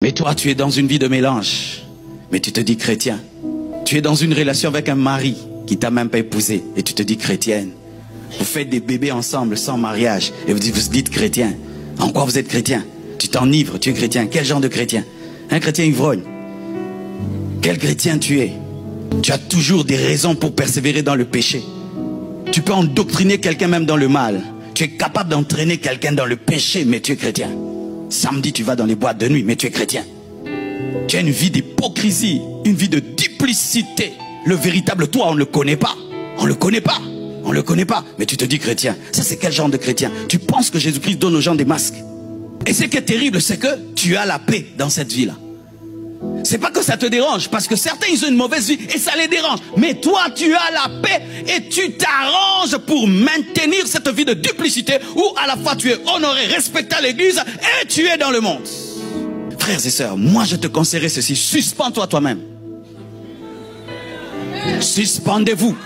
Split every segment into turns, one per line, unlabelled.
Mais toi, tu es dans une vie de mélange. Mais tu te dis chrétien. Tu es dans une relation avec un mari qui t'a même pas épousé. Et tu te dis chrétienne. Vous faites des bébés ensemble sans mariage. Et vous dites chrétien. En quoi vous êtes chrétien? Tu t'enivres, tu es chrétien. Quel genre de chrétien? Un chrétien ivrogne. Quel chrétien tu es? Tu as toujours des raisons pour persévérer dans le péché. Tu peux endoctriner quelqu'un même dans le mal. Tu es capable d'entraîner quelqu'un dans le péché, mais tu es chrétien. Samedi, tu vas dans les boîtes de nuit, mais tu es chrétien. Tu as une vie d'hypocrisie, une vie de duplicité. Le véritable toi, on ne le connaît pas. On ne le connaît pas. On ne le connaît pas. Mais tu te dis chrétien. Ça, c'est quel genre de chrétien? Tu penses que Jésus-Christ donne aux gens des masques. Et ce qui est terrible, c'est que tu as la paix dans cette vie-là. C'est pas que ça te dérange, parce que certains, ils ont une mauvaise vie et ça les dérange. Mais toi, tu as la paix et tu t'arranges pour maintenir cette vie de duplicité où à la fois tu es honoré, respecté à l'église et tu es dans le monde. Frères et sœurs, moi je te conseillerais ceci, suspends-toi toi-même. Suspendez-vous.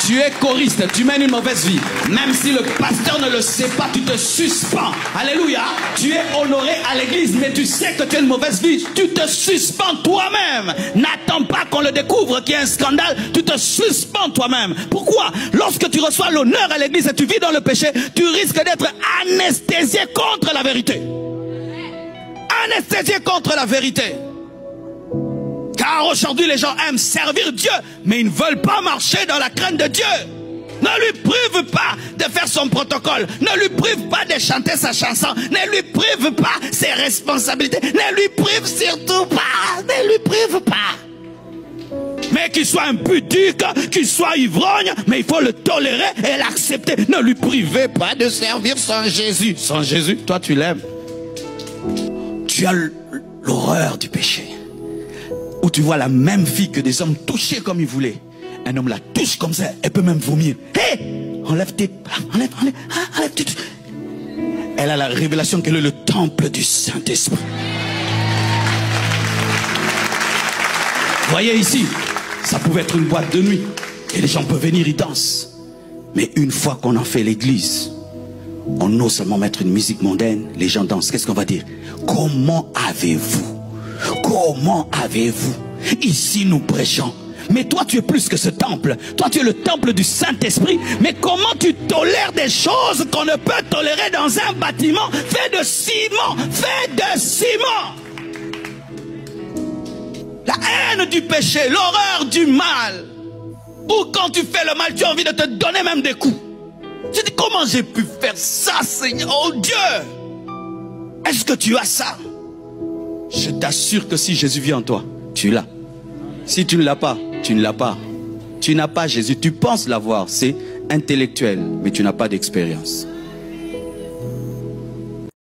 Tu es choriste, tu mènes une mauvaise vie. Même si le pasteur ne le sait pas, tu te suspends. Alléluia. Tu es honoré à l'église, mais tu sais que tu as une mauvaise vie. Tu te suspends toi-même. N'attends pas qu'on le découvre qu'il y a un scandale. Tu te suspends toi-même. Pourquoi? Lorsque tu reçois l'honneur à l'église et tu vis dans le péché, tu risques d'être anesthésié contre la vérité. Anesthésié contre la vérité. Car aujourd'hui les gens aiment servir Dieu, mais ils ne veulent pas marcher dans la crainte de Dieu. Ne lui prive pas de faire son protocole. Ne lui prive pas de chanter sa chanson. Ne lui prive pas ses responsabilités. Ne lui prive surtout pas. Ne lui prive pas. Mais qu'il soit impudique, qu'il soit ivrogne, mais il faut le tolérer et l'accepter. Ne lui privez pas de servir son Jésus. Son Jésus, toi tu l'aimes. Tu as l'horreur du péché. Où tu vois la même fille que des hommes touchés comme ils voulaient. Un homme la touche comme ça, elle peut même vomir. Hé, enlève tes... Enlève tes... Elle a la révélation qu'elle est le temple du Saint-Esprit. Voyez ici, ça pouvait être une boîte de nuit. Et les gens peuvent venir, ils dansent. Mais une fois qu'on en fait l'église, on ose seulement mettre une musique mondaine, les gens dansent. Qu'est-ce qu'on va dire? Comment avez-vous? Comment avez-vous? Ici nous prêchons. Mais toi tu es plus que ce temple. Toi tu es le temple du Saint-Esprit. Mais comment tu tolères des choses qu'on ne peut tolérer dans un bâtiment fait de ciment? Fait de ciment. La haine du péché, l'horreur du mal. Ou quand tu fais le mal, tu as envie de te donner même des coups. Tu dis comment j'ai pu faire ça, Seigneur? Oh Dieu! Est-ce que tu as ça? Je t'assure que si Jésus vit en toi, tu l'as. Si tu ne l'as pas, tu ne l'as pas. Tu n'as pas Jésus. Tu penses l'avoir, c'est intellectuel, mais tu n'as pas d'expérience.